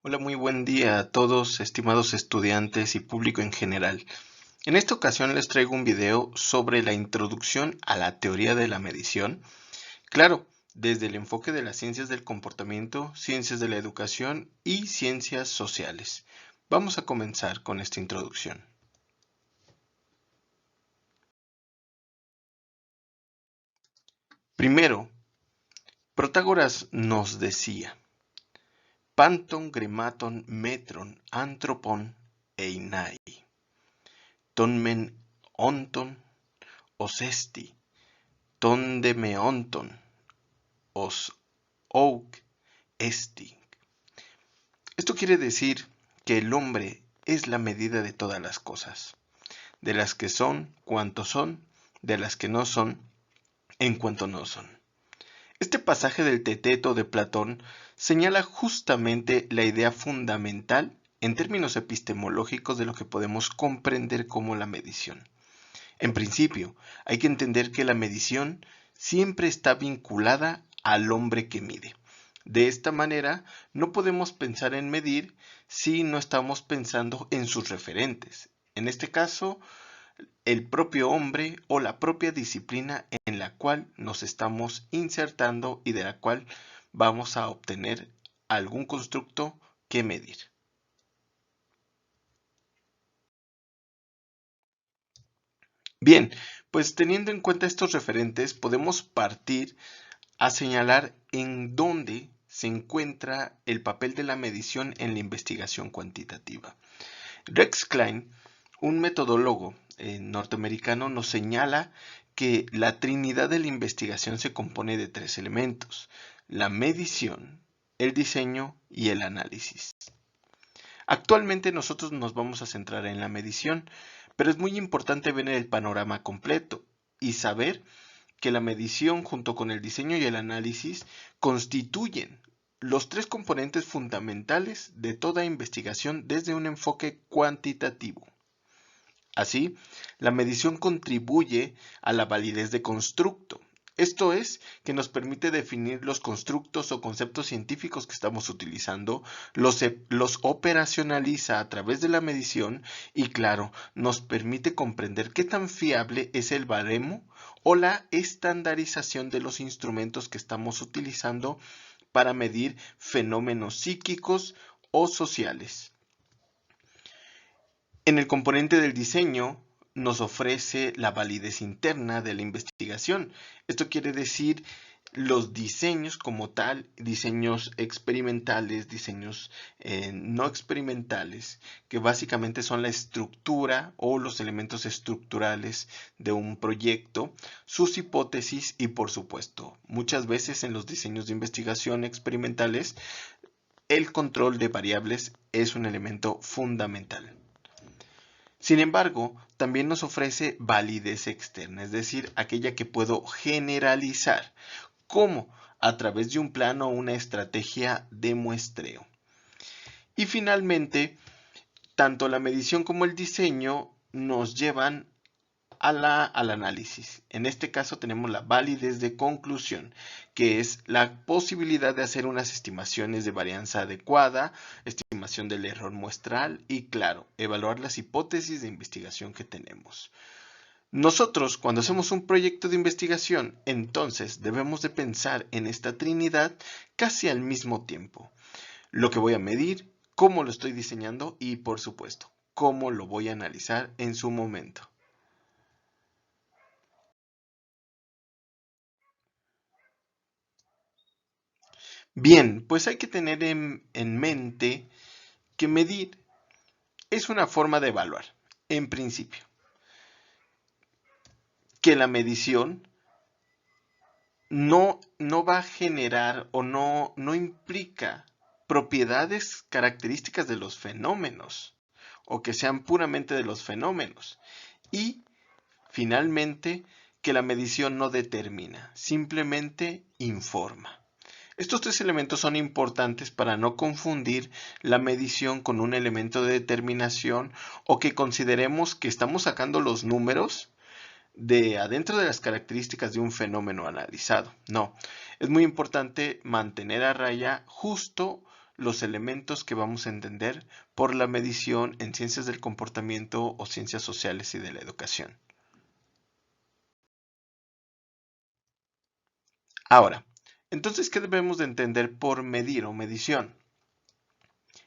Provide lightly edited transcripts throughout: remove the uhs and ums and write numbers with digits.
Hola, muy buen día a todos, estimados estudiantes y público en general. En esta ocasión les traigo un video sobre la introducción a la teoría de la medición. Claro, desde el enfoque de las ciencias del comportamiento, ciencias de la educación y ciencias sociales. Vamos a comenzar con esta introducción. Primero, Protágoras nos decía: Panton, grematon, metron, anthropon, einai, ton men onton, os esti, tonde me onton, os ouk esti. Esto quiere decir que el hombre es la medida de todas las cosas, de las que son cuanto son, de las que no son en cuanto no son. Este pasaje del Teteto de Platón señala justamente la idea fundamental en términos epistemológicos de lo que podemos comprender como la medición. En principio, hay que entender que la medición siempre está vinculada al hombre que mide. De esta manera, no podemos pensar en medir si no estamos pensando en sus referentes. En este caso, el propio hombre o la propia disciplina en la cual nos estamos insertando y de la cual vamos a obtener algún constructo que medir. Bien, pues teniendo en cuenta estos referentes, podemos partir a señalar en dónde se encuentra el papel de la medición en la investigación cuantitativa. Rex Klein, un metodólogo norteamericano, nos señala que la trinidad de la investigación se compone de tres elementos: la medición, el diseño y el análisis. Actualmente nosotros nos vamos a centrar en la medición, pero es muy importante ver el panorama completo y saber que la medición junto con el diseño y el análisis constituyen los tres componentes fundamentales de toda investigación desde un enfoque cuantitativo. Así, la medición contribuye a la validez de constructo. Esto es, que nos permite definir los constructos o conceptos científicos que estamos utilizando, los operacionaliza a través de la medición y, claro, nos permite comprender qué tan fiable es el baremo o la estandarización de los instrumentos que estamos utilizando para medir fenómenos psíquicos o sociales. En el componente del diseño nos ofrece la validez interna de la investigación. Esto quiere decir los diseños como tal, diseños experimentales, diseños no experimentales, que básicamente son la estructura o los elementos estructurales de un proyecto, sus hipótesis y, por supuesto, muchas veces en los diseños de investigación experimentales, el control de variables es un elemento fundamental. Sin embargo, también nos ofrece validez externa, es decir, aquella que puedo generalizar. ¿Cómo? A través de un plan o una estrategia de muestreo. Y finalmente, tanto la medición como el diseño nos llevan al análisis. En este caso tenemos la validez de conclusión, que es la posibilidad de hacer unas estimaciones de varianza adecuada, estimación del error muestral y, claro, evaluar las hipótesis de investigación que tenemos. Nosotros, cuando hacemos un proyecto de investigación, entonces debemos de pensar en esta trinidad casi al mismo tiempo. Lo que voy a medir, cómo lo estoy diseñando y, por supuesto, cómo lo voy a analizar en su momento. Bien, pues hay que tener en mente que medir es una forma de evaluar, en principio, que la medición no va a generar o no implica propiedades características de los fenómenos o que sean puramente de los fenómenos. Y, finalmente, que la medición no determina, simplemente informa. Estos tres elementos son importantes para no confundir la medición con un elemento de determinación o que consideremos que estamos sacando los números de adentro de las características de un fenómeno analizado. No, es muy importante mantener a raya justo los elementos que vamos a entender por la medición en ciencias del comportamiento o ciencias sociales y de la educación. Ahora, entonces, ¿qué debemos de entender por medir o medición?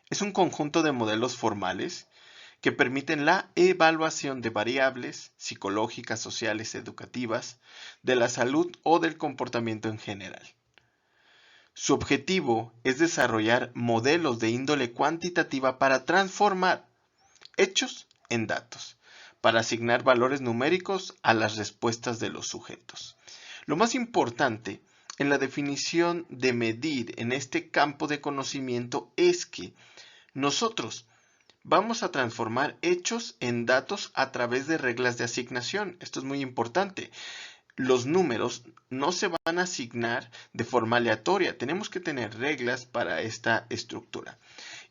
Es un conjunto de modelos formales que permiten la evaluación de variables psicológicas, sociales, educativas, de la salud o del comportamiento en general. Su objetivo es desarrollar modelos de índole cuantitativa para transformar hechos en datos, para asignar valores numéricos a las respuestas de los sujetos. Lo más importante en la definición de medir en este campo de conocimiento es que nosotros vamos a transformar hechos en datos a través de reglas de asignación. Esto es muy importante. Los números no se van a asignar de forma aleatoria. Tenemos que tener reglas para esta estructura.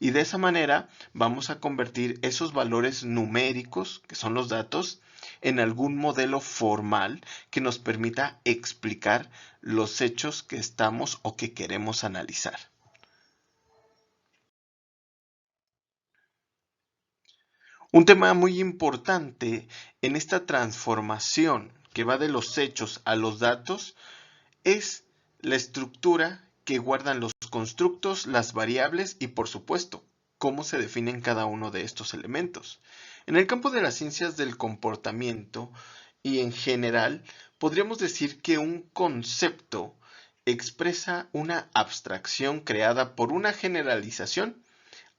Y de esa manera vamos a convertir esos valores numéricos, que son los datos, en algún modelo formal que nos permita explicar los hechos que estamos o que queremos analizar. Un tema muy importante en esta transformación que va de los hechos a los datos es la estructura que guardan los constructos, las variables y, por supuesto, cómo se definen cada uno de estos elementos. En el campo de las ciencias del comportamiento y en general, podríamos decir que un concepto expresa una abstracción creada por una generalización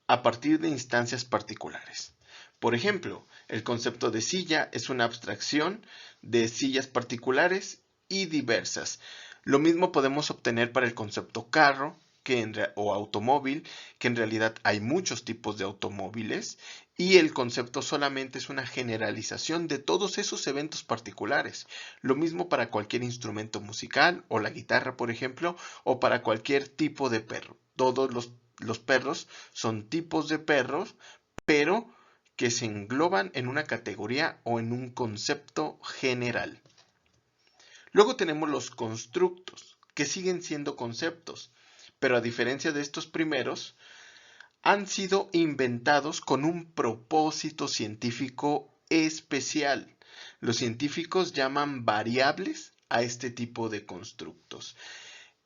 a partir de instancias particulares. Por ejemplo, el concepto de silla es una abstracción de sillas particulares y diversas. Lo mismo podemos obtener para el concepto carro o automóvil, que en realidad hay muchos tipos de automóviles, y el concepto solamente es una generalización de todos esos eventos particulares. Lo mismo para cualquier instrumento musical, o la guitarra, por ejemplo, o para cualquier tipo de perro. Todos los perros son tipos de perros, pero que se engloban en una categoría o en un concepto general. Luego tenemos los constructos, que siguen siendo conceptos, pero a diferencia de estos primeros, han sido inventados con un propósito científico especial. Los científicos llaman variables a este tipo de constructos.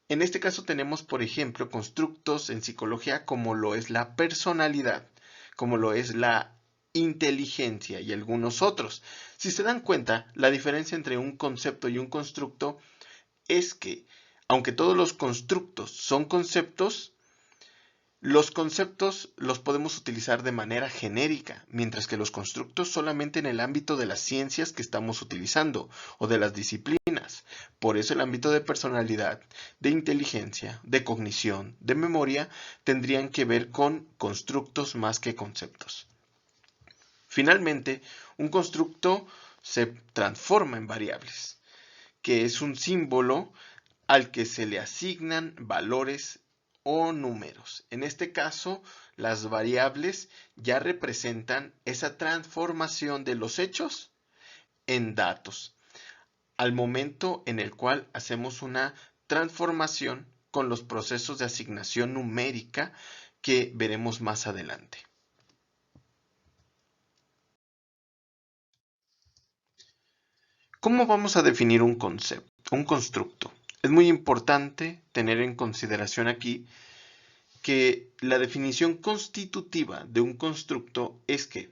En este caso tenemos, por ejemplo, constructos en psicología como lo es la personalidad, como lo es la inteligencia y algunos otros. Si se dan cuenta, la diferencia entre un concepto y un constructo es que, aunque todos los constructos son conceptos, los conceptos los podemos utilizar de manera genérica, mientras que los constructos solamente en el ámbito de las ciencias que estamos utilizando o de las disciplinas. Por eso el ámbito de personalidad, de inteligencia, de cognición, de memoria, tendrían que ver con constructos más que conceptos. Finalmente, un constructo se transforma en variables, que es un símbolo al que se le asignan valores o números. En este caso, las variables ya representan esa transformación de los hechos en datos, al momento en el cual hacemos una transformación con los procesos de asignación numérica que veremos más adelante. ¿Cómo vamos a definir un concepto, un constructo? Es muy importante tener en consideración aquí que la definición constitutiva de un constructo es que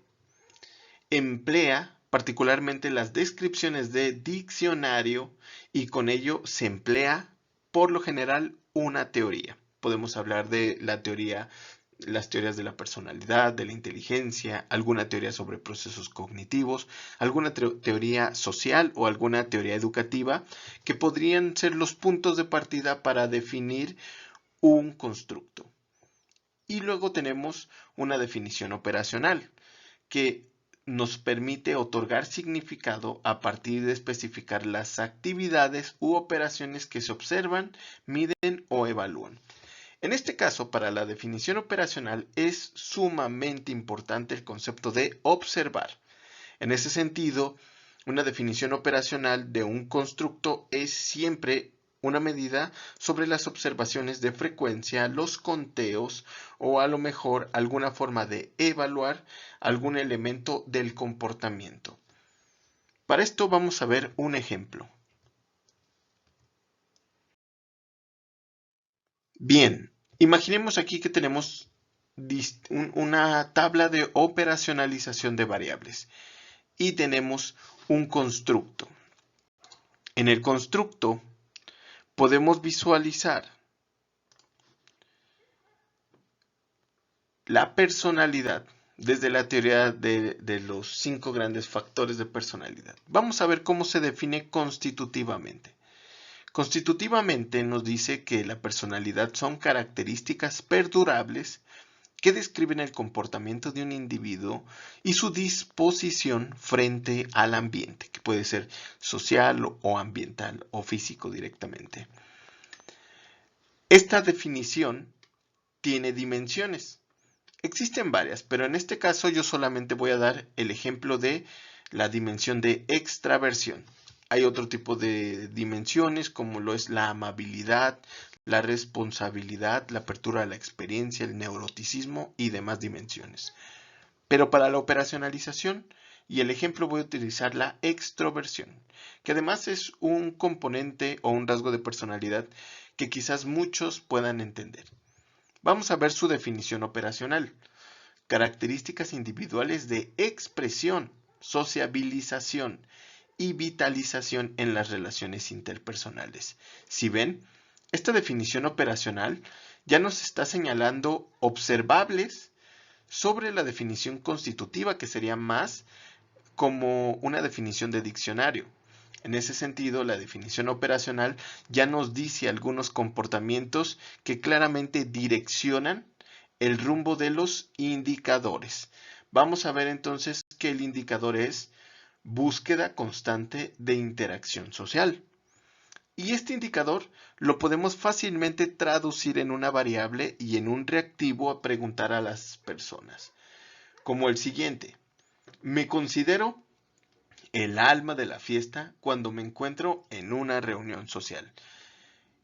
emplea particularmente las descripciones de diccionario y con ello se emplea por lo general una teoría. Podemos hablar de las teorías de la personalidad, de la inteligencia, alguna teoría sobre procesos cognitivos, alguna teoría social o alguna teoría educativa que podrían ser los puntos de partida para definir un constructo. Y luego tenemos una definición operacional que nos permite otorgar significado a partir de especificar las actividades u operaciones que se observan, miden o evalúan. En este caso, para la definición operacional es sumamente importante el concepto de observar. En ese sentido, una definición operacional de un constructo es siempre una medida sobre las observaciones de frecuencia, los conteos o a lo mejor alguna forma de evaluar algún elemento del comportamiento. Para esto vamos a ver un ejemplo. Bien, imaginemos aquí que tenemos una tabla de operacionalización de variables y tenemos un constructo. En el constructo podemos visualizar la personalidad desde la teoría de los 5 grandes factores de personalidad. Vamos a ver cómo se define constitutivamente. Constitutivamente nos dice que la personalidad son características perdurables que describen el comportamiento de un individuo y su disposición frente al ambiente, que puede ser social o ambiental o físico directamente. Esta definición tiene dimensiones. Existen varias, pero en este caso yo solamente voy a dar el ejemplo de la dimensión de extraversión. Hay otro tipo de dimensiones como lo es la amabilidad, la responsabilidad, la apertura a la experiencia, el neuroticismo y demás dimensiones. Pero para la operacionalización y el ejemplo voy a utilizar la extroversión, que además es un componente o un rasgo de personalidad que quizás muchos puedan entender. Vamos a ver su definición operacional. Características individuales de expresión, sociabilización y vitalización en las relaciones interpersonales. Si ven, esta definición operacional ya nos está señalando observables sobre la definición constitutiva, que sería más como una definición de diccionario. En ese sentido, la definición operacional ya nos dice algunos comportamientos que claramente direccionan el rumbo de los indicadores. Vamos a ver entonces que el indicador es búsqueda constante de interacción social. Y este indicador lo podemos fácilmente traducir en una variable y en un reactivo a preguntar a las personas. Como el siguiente: me considero el alma de la fiesta cuando me encuentro en una reunión social.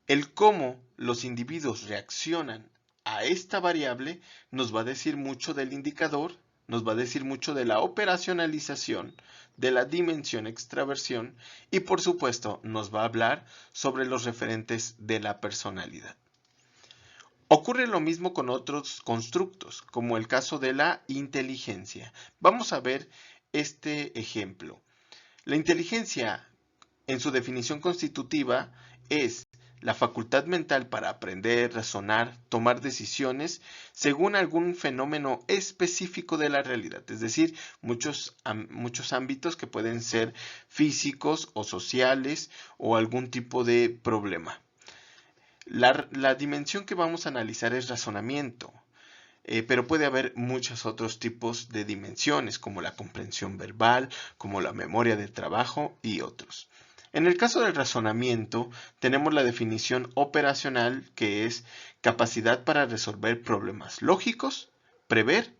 El cómo los individuos reaccionan a esta variable nos va a decir mucho del indicador, nos va a decir mucho de la operacionalización, de la dimensión extraversión y por supuesto nos va a hablar sobre los referentes de la personalidad. Ocurre lo mismo con otros constructos, como el caso de la inteligencia. Vamos a ver este ejemplo. La inteligencia, en su definición constitutiva, es la facultad mental para aprender, razonar, tomar decisiones según algún fenómeno específico de la realidad, es decir, muchos ámbitos que pueden ser físicos o sociales o algún tipo de problema. La dimensión que vamos a analizar es razonamiento. Pero puede haber muchos otros tipos de dimensiones, como la comprensión verbal, como la memoria de trabajo y otros. En el caso del razonamiento, tenemos la definición operacional, que es capacidad para resolver problemas lógicos, prever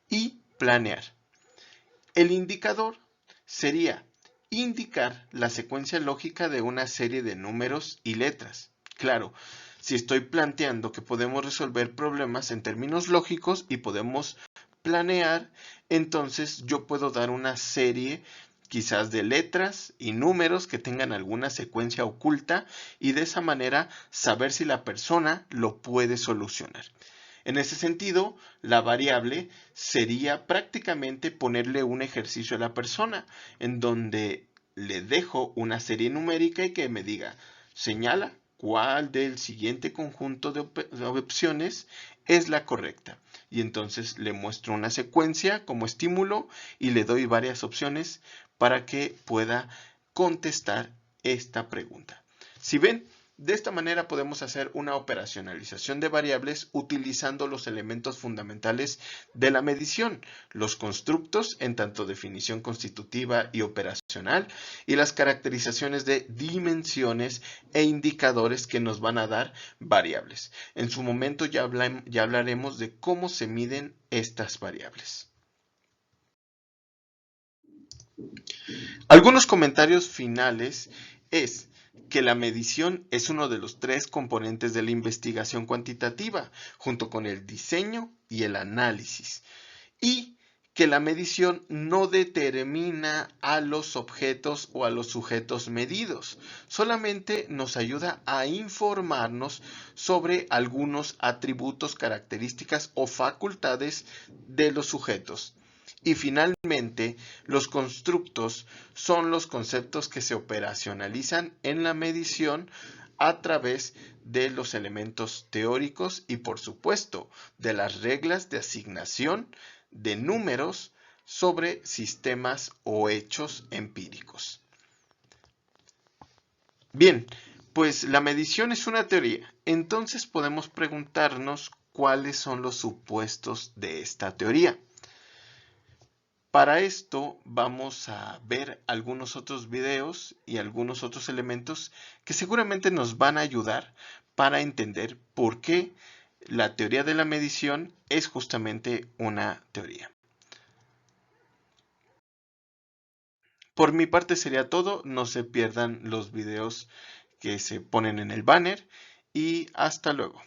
y planear. El indicador sería indicar la secuencia lógica de una serie de números y letras. Claro, si estoy planteando que podemos resolver problemas en términos lógicos y podemos planear, entonces yo puedo dar una serie quizás de letras y números que tengan alguna secuencia oculta y de esa manera saber si la persona lo puede solucionar. En ese sentido, la variable sería prácticamente ponerle un ejercicio a la persona en donde le dejo una serie numérica y que me diga, señala cuál del siguiente conjunto de opciones es la correcta. Y entonces le muestro una secuencia como estímulo y le doy varias opciones para que pueda contestar esta pregunta. Si ven, de esta manera podemos hacer una operacionalización de variables utilizando los elementos fundamentales de la medición, los constructos en tanto definición constitutiva y operacional y las caracterizaciones de dimensiones e indicadores que nos van a dar variables. En su momento ya hablaremos de cómo se miden estas variables. Algunos comentarios finales es: que la medición es uno de los 3 componentes de la investigación cuantitativa, junto con el diseño y el análisis, y que la medición no determina a los objetos o a los sujetos medidos, solamente nos ayuda a informarnos sobre algunos atributos, características o facultades de los sujetos. Y finalmente, los constructos son los conceptos que se operacionalizan en la medición a través de los elementos teóricos y, por supuesto, de las reglas de asignación de números sobre sistemas o hechos empíricos. Bien, pues la medición es una teoría, entonces podemos preguntarnos cuáles son los supuestos de esta teoría. Para esto vamos a ver algunos otros videos y algunos otros elementos que seguramente nos van a ayudar para entender por qué la teoría de la medición es justamente una teoría. Por mi parte sería todo, no se pierdan los videos que se ponen en el banner y hasta luego.